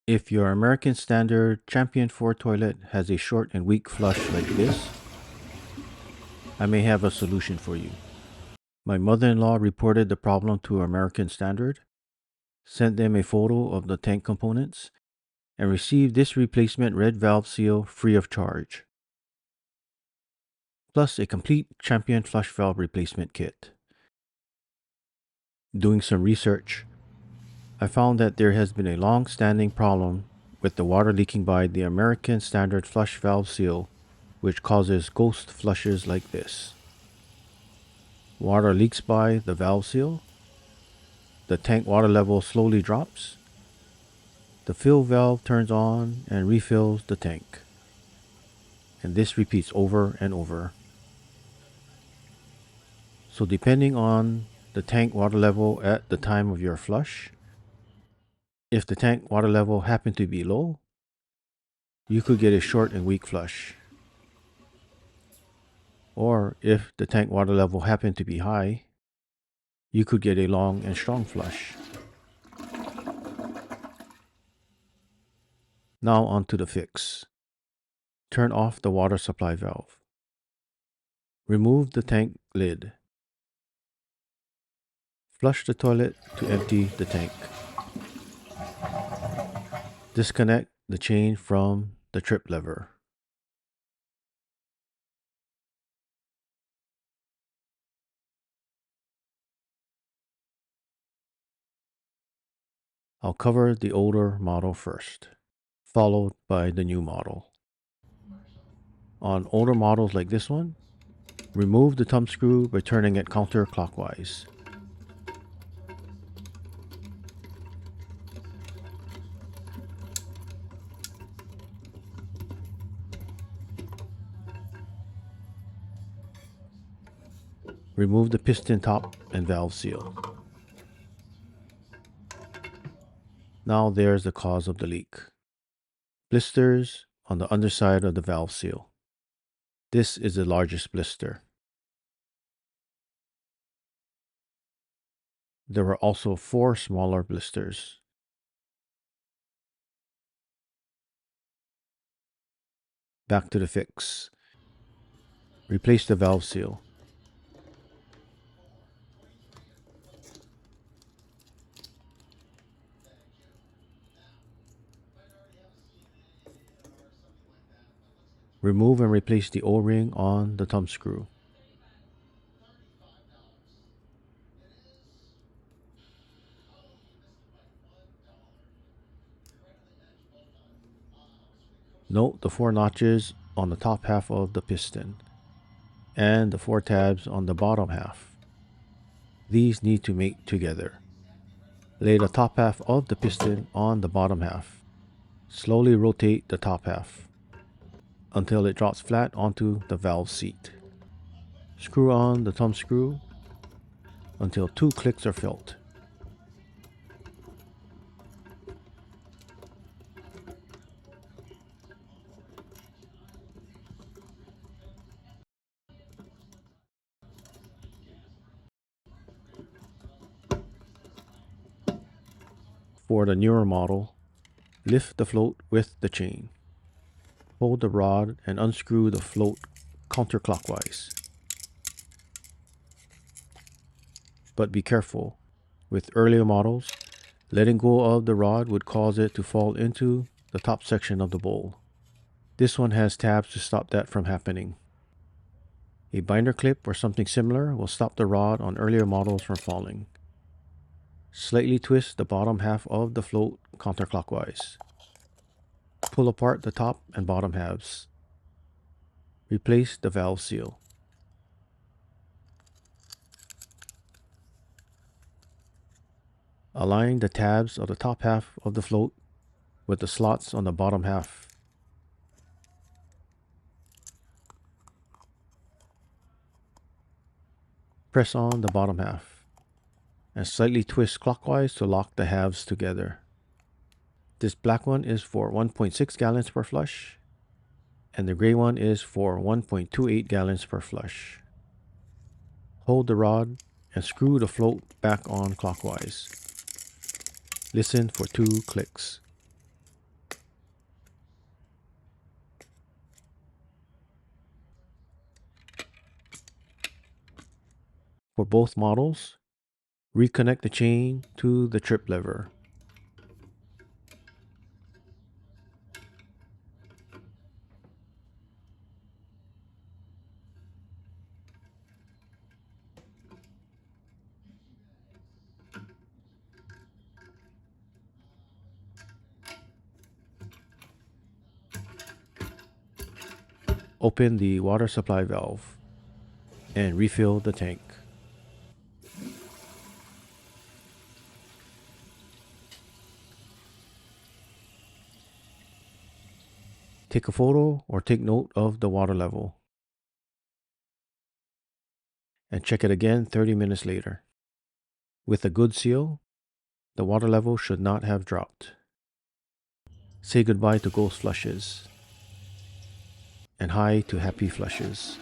If your American Standard Champion 4 toilet has a short and weak flush like this, I may have a solution for you. My mother-in-law reported the problem to American Standard, sent them a photo of the tank components, and received this replacement red valve seal free of charge, plus a complete Champion flush valve replacement kit. Doing some research, I found that there has been a long-standing problem with the water leaking by the American Standard flush valve seal, which causes ghost flushes like this. Water leaks by the valve seal, the tank water level slowly drops, the fill valve turns on and refills the tank, and this repeats over and over. So depending on the tank water level at the time of your flush, if the tank water level happened to be low, you could get a short and weak flush. Or if the tank water level happened to be high, you could get a long and strong flush. Now on to the fix. Turn off the water supply valve. Remove the tank lid. Flush the toilet to empty the tank. Disconnect the chain from the trip lever. I'll cover the older model first, followed by the new model. On older models like this one, remove the thumb screw by turning it counterclockwise. Remove the piston top and valve seal. Now there's the cause of the leak. Blisters on the underside of the valve seal. This is the largest blister. There were also 4 smaller blisters. Back to the fix. Replace the valve seal. Remove and replace the O-ring on the thumb screw. Note the 4 notches on the top half of the piston and the 4 tabs on the bottom half. These need to mate together. Lay the top half of the piston on the bottom half. Slowly rotate the top half until it drops flat onto the valve seat. Screw on the thumb screw until 2 clicks are felt. For the newer model, lift the float with the chain. Hold the rod and unscrew the float counterclockwise. But be careful. With earlier models, letting go of the rod would cause it to fall into the top section of the bowl. This one has tabs to stop that from happening. A binder clip or something similar will stop the rod on earlier models from falling. Slightly twist the bottom half of the float counterclockwise. Pull apart the top and bottom halves. Replace the valve seal. Align the tabs of the top half of the float with the slots on the bottom half. Press on the bottom half and slightly twist clockwise to lock the halves together. This black one is for 1.6 gallons per flush, and the gray one is for 1.28 gallons per flush. Hold the rod and screw the float back on clockwise. Listen for 2 clicks. For both models, reconnect the chain to the trip lever. Open the water supply valve and refill the tank. Take a photo or take note of the water level and check it again 30 minutes later. With a good seal, the water level should not have dropped. Say goodbye to ghost flushes and hi to happy flushes.